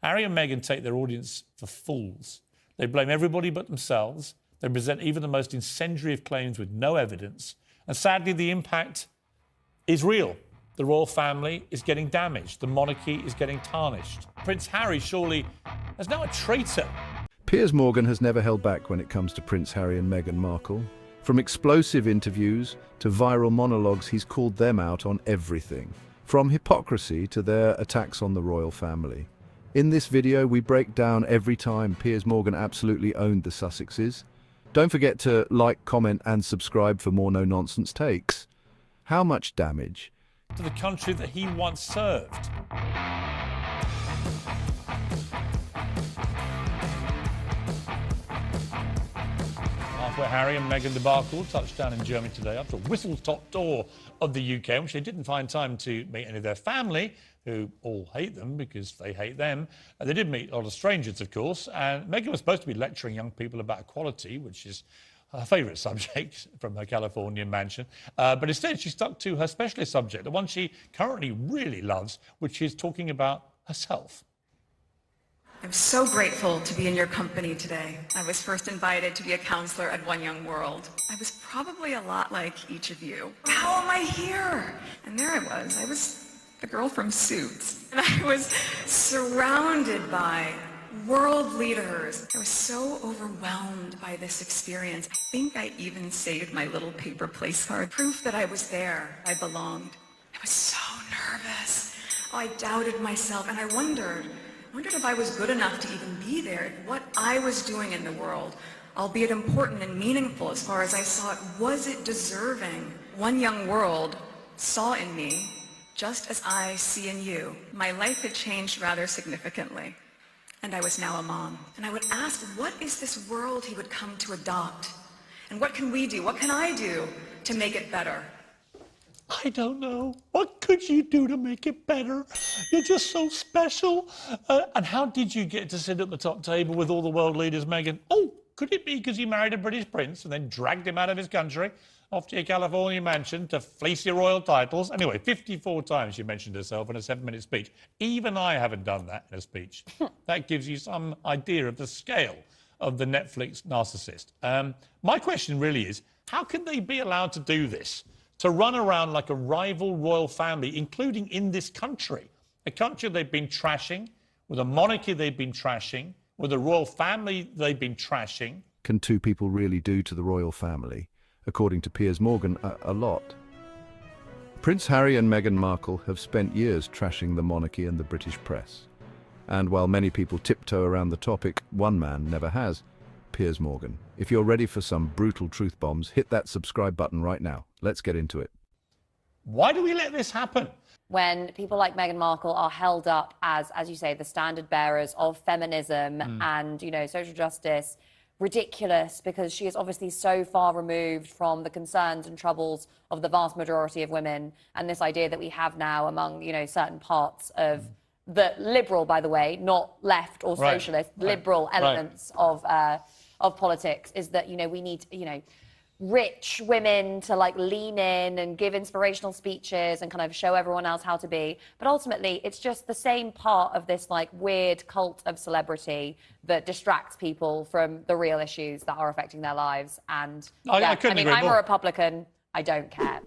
Harry and Meghan take their audience for fools. They blame everybody but themselves. They present even the most incendiary of claims with no evidence. And sadly, the impact is real. The royal family is getting damaged. The monarchy is getting tarnished. Prince Harry surely is now a traitor. Piers Morgan has never held back when it comes to Prince Harry and Meghan Markle. From explosive interviews to viral monologues, he's called them out on everything, from hypocrisy to their attacks on the royal family. In this video, we break down every time Piers Morgan absolutely owned the Sussexes. Don't forget to like, comment and subscribe for more no-nonsense takes. How much damage? To the country that he once served. After Harry and Meghan debacle touched down in Germany today after a whistle-stop tour of the UK, which they didn't find time to meet any of their family, who all hate them because they hate them. They did meet a lot of strangers, of course, and Meghan was supposed to be lecturing young people about equality, which is her favourite subject from her Californian mansion. But instead, she stuck to her specialist subject, the one she currently really loves, which is talking about herself. I'm so grateful to be in your company today. I was first invited to be a counselor at One Young World. I was probably a lot like each of you. How am I here? And there I was the girl from Suits. And I was surrounded by world leaders. I was so overwhelmed by this experience. I think I even saved my little paper place card. Proof that I was there, I belonged. I was so nervous. I doubted myself and I wondered if I was good enough to even be there, what I was doing in the world, albeit important and meaningful as far as I saw it, was it deserving? One Young World saw in me, just as I see in you. My life had changed rather significantly, and I was now a mom. And I would ask, what is this world he would come to adopt? And what can we do? What can I do to make it better? I don't know. What could you do to make it better? You're just so special. And how did you get to sit at the top table with all the world leaders, Meghan? Oh, could it be because you married a British prince and then dragged him out of his country off to your California mansion to fleece your royal titles? Anyway, 54 times she mentioned herself in a 7-minute speech. Even I haven't done that in a speech. That gives you some idea of the scale of the Netflix narcissist. My question really is, how can they be allowed to do this? To run around like a rival royal family, including in this country, a country they've been trashing, with a monarchy they've been trashing, with a royal family they've been trashing. Can two people really do to the royal family? According to Piers Morgan, a lot. Prince Harry and Meghan Markle have spent years trashing the monarchy and the British press. And while many people tiptoe around the topic, one man never has. Piers Morgan. If you're ready for some brutal truth bombs, hit that subscribe button right now. Let's get into it. Why do we let this happen? When people like Meghan Markle are held up as you say, the standard bearers of feminism and, you know, social justice, ridiculous, because she is obviously so far removed from the concerns and troubles of the vast majority of women, and this idea that we have now among, you know, certain parts of the liberal, by the way, not left or socialist, liberal elements of politics, is that, you know, we need, you know, rich women to like lean in and give inspirational speeches and kind of show everyone else how to be. But ultimately, it's just the same part of this like weird cult of celebrity that distracts people from the real issues that are affecting their lives. And I couldn't agree I'm more. a Republican. I don't care.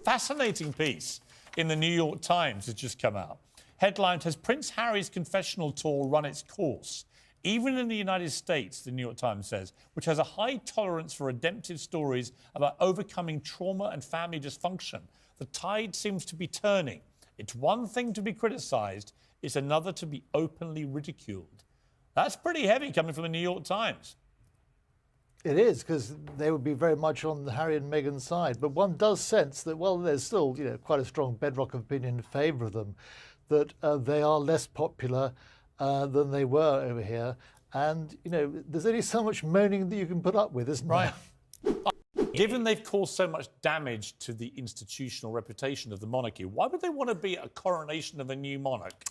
Fascinating piece in the New York Times has just come out. Headlined, has Prince Harry's confessional tour run its course? Even in the United States, the New York Times says, which has a high tolerance for redemptive stories about overcoming trauma and family dysfunction, the tide seems to be turning. It's one thing to be criticised, it's another to be openly ridiculed. That's pretty heavy coming from the New York Times. It is, because they would be very much on Harry and Meghan's side. But one does sense that, well, there's still, you know, quite a strong bedrock of opinion in favour of them, that they are less popular than they were over here. And, you know, there's only so much moaning that you can put up with, isn't there? Given they've caused so much damage to the institutional reputation of the monarchy, why would they want to be at a coronation of a new monarch?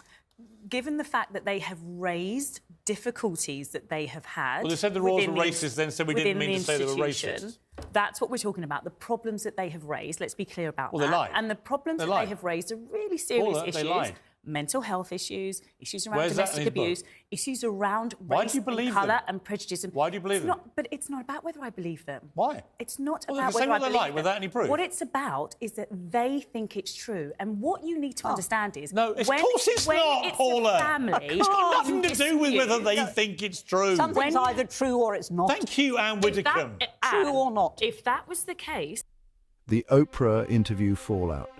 Given the fact that they have raised difficulties that they have had... Well, they said the royals were racist, then said we didn't mean to say they were racist. That's what we're talking about. The problems that they have raised, let's be clear about that. Well, they lied. And the problems that they have raised are really serious issues. They lied. mental health issues, issues around Where's that in domestic his book? abuse, issues around Why race do you believe and colour them? and prejudice. Why do you believe them? But it's not about whether I believe them. Why? It's not Well, about they can say whether what I they believe like them. without any proof. What it's about is that they think it's true. And what you need to understand is... No, of when, course it's when not, it's Paula. a family... It's got nothing to do with whether they dispute- think it's true. Something's either true or it's not. Thank you, Anne Widdecombe. True or not. If that was the case... The Oprah interview fallout.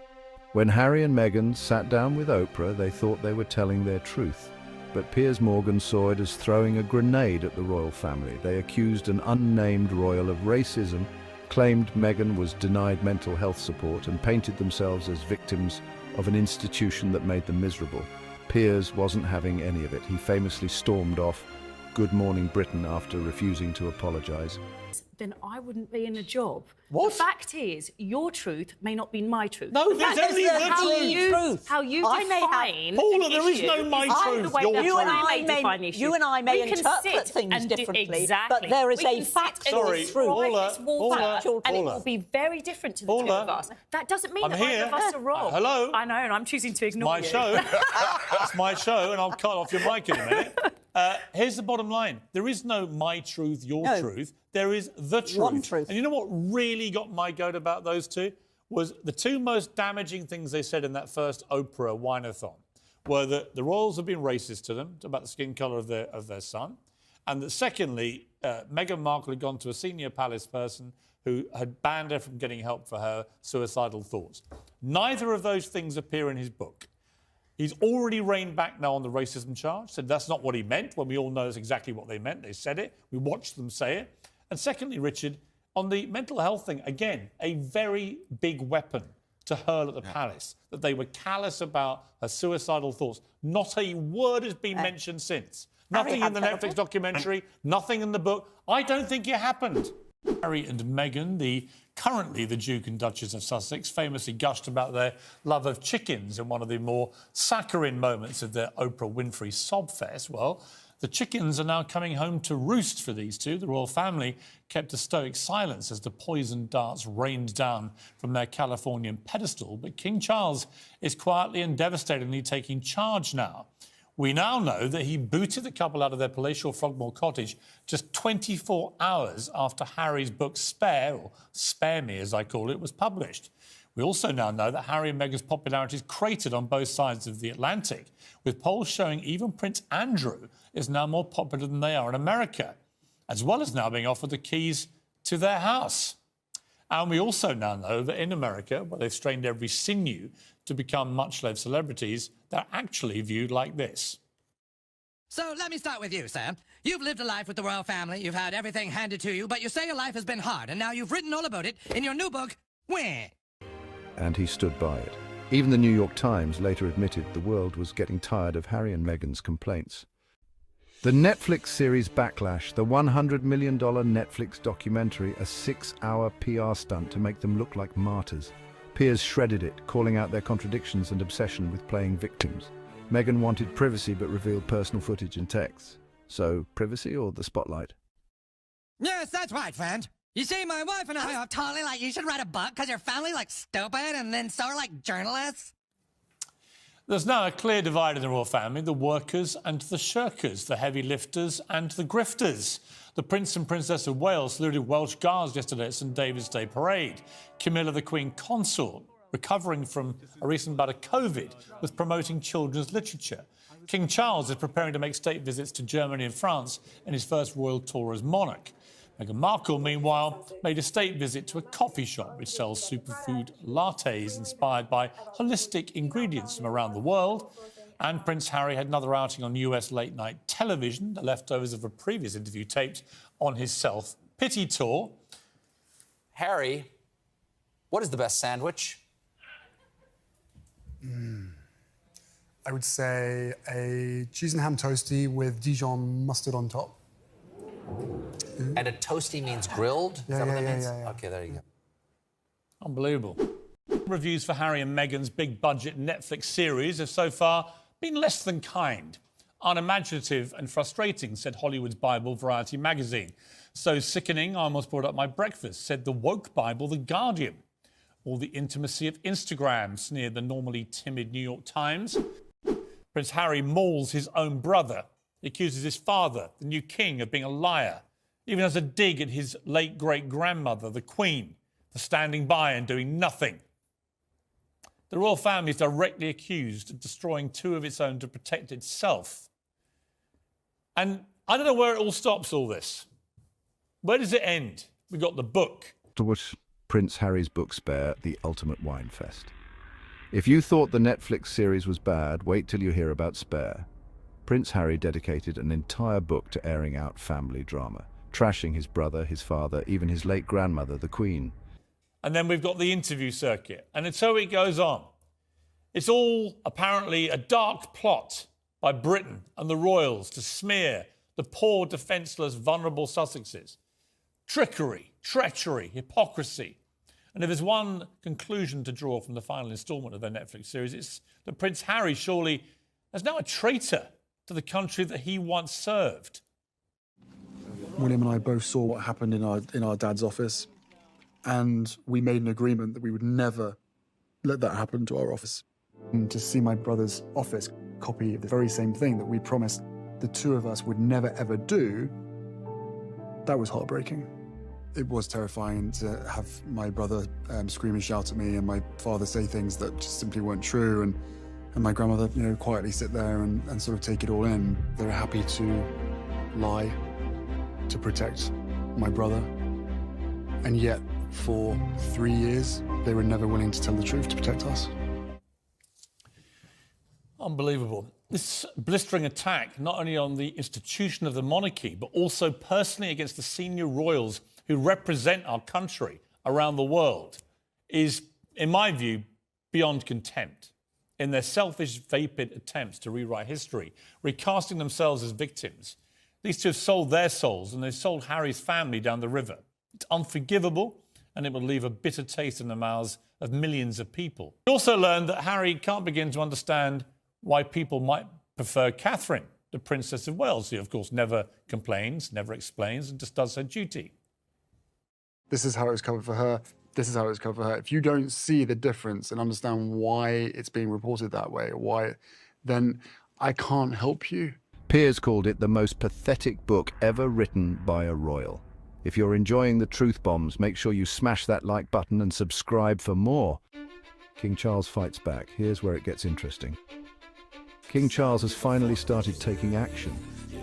When Harry and Meghan sat down with Oprah, they thought they were telling their truth. But Piers Morgan saw it as throwing a grenade at the royal family. They accused an unnamed royal of racism, claimed Meghan was denied mental health support, and painted themselves as victims of an institution that made them miserable. Piers wasn't having any of it. He famously stormed off Good Morning Britain after refusing to apologise. then I wouldn't be in a job. What? The fact is, your truth may not be my truth. No, there's only the truth. How you I may have- define Paula, an there is issue, no my is truth, the way your that truth. define issues. You and I may We can interpret sit things and do- differently, exactly. but there is We a can sit fact and or Sorry, truth. describe Paula, this wall Paula, factual, and it Paula. will be very different to the two Paula, of us. That doesn't mean I'm that here. either of us are wrong. Hello? I know, and I'm choosing to ignore My you. show. That's my show, and I'll cut off your mic in a minute. Here's the bottom line. There is no my truth, your No. truth. There is the truth. One truth. And you know what really got my goat about those two? Was the two most damaging things they said in that first Oprah whine-a-thon were that the royals have been racist to them about the skin colour of their son, and that secondly, Meghan Markle had gone to a senior palace person who had banned her from getting help for her suicidal thoughts. Neither of those things appear in his book. He's already reined back now on the racism charge, said that's not what he meant, when we all know that's exactly what they meant. They said it. We watched them say it. And secondly, Richard, on the mental health thing, again, a very big weapon to hurl at the palace, that they were callous about her suicidal thoughts. Not a word has been mentioned since. Nothing in the Netflix documentary, nothing in the book. I don't think it happened. Harry and Meghan, currently the Duke and Duchess of Sussex, famously gushed about their love of chickens in one of the more saccharine moments of their Oprah Winfrey sobfest. Well, the chickens are now coming home to roost for these two. The royal family kept a stoic silence as the poison darts rained down from their Californian pedestal. But King Charles is quietly and devastatingly taking charge now. We now know that he booted the couple out of their palatial Frogmore cottage just 24 hours after Harry's book Spare, or Spare Me as I call it, was published. We also now know that Harry and Meghan's popularity is cratered on both sides of the Atlantic, with polls showing even Prince Andrew is now more popular than they are in America, as well as now being offered the keys to their house. And we also now know that in America, where they've strained every sinew to become much-loved celebrities, they're actually viewed like this. So let me start with you, Sam. You've lived a life with the royal family, you've had everything handed to you, but you say your life has been hard, and now you've written all about it in your new book, Wah. And he stood by it. Even the New York Times later admitted the world was getting tired of Harry and Meghan's complaints. The Netflix series Backlash, the $100 million Netflix documentary, a 6-hour PR stunt to make them look like martyrs. Piers shredded it, calling out their contradictions and obsession with playing victims. Meghan wanted privacy but revealed personal footage and texts. So, privacy or the spotlight? Yes, that's right, friend. You see, my wife and I are totally like, you should write a book because your family like stupid, and then so are like journalists. There's now a clear divide in the royal family, the workers and the shirkers, the heavy lifters and the grifters. The Prince and Princess of Wales saluted Welsh Guards yesterday at St David's Day Parade. Camilla, the Queen Consort, recovering from a recent bout of COVID, was promoting children's literature. King Charles is preparing to make state visits to Germany and France in his first royal tour as monarch. Meghan Markle, meanwhile, made a state visit to a coffee shop which sells superfood lattes inspired by holistic ingredients from around the world. And Prince Harry had another outing on US late-night television, the leftovers of a previous interview taped on his self-pity tour. Harry, what is the best sandwich? I would say a cheese and ham toasty with Dijon mustard on top. And a toasty means grilled? Is that what that means? Yeah. Okay, there you go. Unbelievable. Reviews for Harry and Meghan's big-budget Netflix series have so far been less than kind. Unimaginative and frustrating, said Hollywood's Bible Variety magazine. So sickening, I almost brought up my breakfast, said the woke Bible The Guardian. All the intimacy of Instagram, sneered the normally timid New York Times. Prince Harry mauls his own brother. He accuses his father, the new king, of being a liar. Even has a dig at his late great-grandmother, the Queen, for standing by and doing nothing. The royal family is directly accused of destroying two of its own to protect itself. And I don't know where it all stops, all this. Where does it end? We got the book. To watch Prince Harry's book Spare, The Ultimate Wine Fest. If you thought the Netflix series was bad, wait till you hear about Spare. Prince Harry dedicated an entire book to airing out family drama, trashing his brother, his father, even his late grandmother, the Queen. And then we've got the interview circuit. And so it goes on. It's all apparently a dark plot by Britain and the royals to smear the poor, defenceless, vulnerable Sussexes. Trickery, treachery, hypocrisy. And if there's one conclusion to draw from the final instalment of their Netflix series, it's that Prince Harry surely is now a traitor to the country that he once served. William and I both saw what happened in our dad's office, and we made an agreement that we would never let that happen to our office. And to see my brother's office copy the very same thing that we promised the two of us would never ever do, that was heartbreaking. It was terrifying to have my brother scream and shout at me, and my father say things that just simply weren't true, and my grandmother, quietly sit there and sort of take it all in. They were happy to lie to protect my brother, and yet for 3 years they were never willing to tell the truth to protect us. Unbelievable. This blistering attack, not only on the institution of the monarchy, but also personally against the senior royals who represent our country around the world, is, in my view, beyond contempt. In their selfish, vapid attempts to rewrite history, recasting themselves as victims, these two have sold their souls, and they've sold Harry's family down the river. It's unforgivable, and it will leave a bitter taste in the mouths of millions of people. We also learned that Harry can't begin to understand why people might prefer Catherine, the Princess of Wales, who, of course, never complains, never explains, and just does her duty. This is how it was covered for her. This is how it was covered for her. If you don't see the difference and understand why it's being reported that way, then I can't help you. Piers called it the most pathetic book ever written by a royal. If you're enjoying the truth bombs, make sure you smash that like button and subscribe for more. King Charles fights back. Here's where it gets interesting. King Charles has finally started taking action.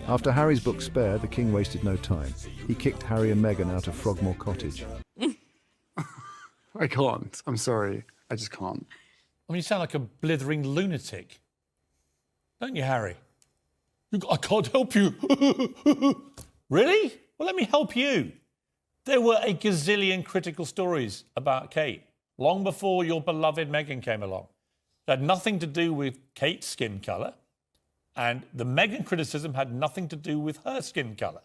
After Harry's book Spare, the king wasted no time. He kicked Harry and Meghan out of Frogmore Cottage. I can't. I'm sorry. I just can't. I mean, you sound like a blithering lunatic. Don't you, Harry? I can't help you. Really? Well, let me help you. There were a gazillion critical stories about Kate long before your beloved Meghan came along. It had nothing to do with Kate's skin colour, and the Meghan criticism had nothing to do with her skin colour.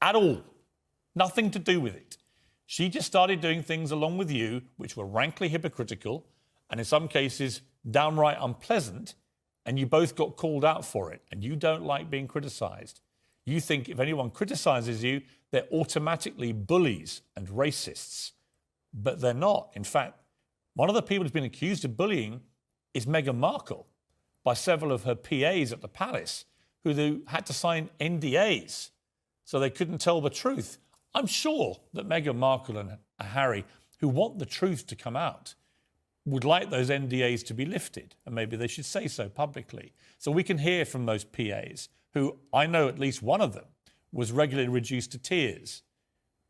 At all. Nothing to do with it. She just started doing things along with you which were rankly hypocritical and in some cases downright unpleasant, and you both got called out for it, and you don't like being criticised. You think if anyone criticises you, they're automatically bullies and racists. But they're not. In fact, one of the people who's been accused of bullying is Meghan Markle by several of her PAs at the palace who had to sign NDAs so they couldn't tell the truth. I'm sure that Meghan Markle and Harry, who want the truth to come out, would like those NDAs to be lifted, and maybe they should say so publicly. So we can hear from those PAs, who I know at least one of them was regularly reduced to tears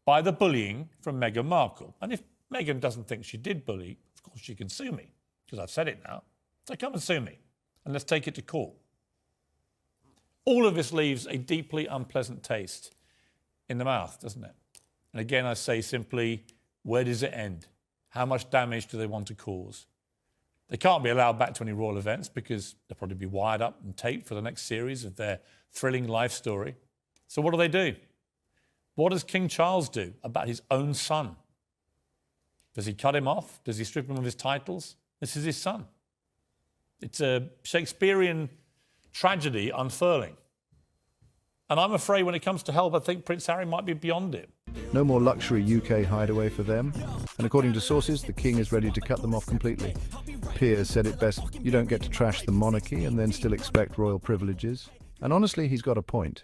by the bullying from Meghan Markle. And if Meghan doesn't think she did bully, of course she can sue me, because I've said it now. So come and sue me, and let's take it to court. All of this leaves a deeply unpleasant taste in the mouth, doesn't it? And again, I say simply, where does it end? How much damage do they want to cause? They can't be allowed back to any royal events because they'll probably be wired up and taped for the next series of their thrilling life story. So what do? What does King Charles do about his own son? Does he cut him off? Does he strip him of his titles? This is his son. It's a Shakespearean tragedy unfurling. And I'm afraid when it comes to help, I think Prince Harry might be beyond it. No more luxury UK hideaway for them. And according to sources, the king is ready to cut them off completely. Piers said it best, you don't get to trash the monarchy and then still expect royal privileges. And honestly, he's got a point.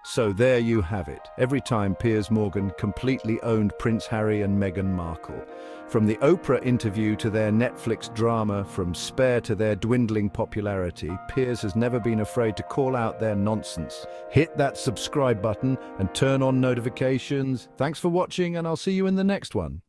So there you have it. Every time Piers Morgan completely owned Prince Harry and Meghan Markle. From the Oprah interview to their Netflix drama, from Spare to their dwindling popularity, Piers has never been afraid to call out their nonsense. Hit that subscribe button and turn on notifications. Thanks for watching, and I'll see you in the next one.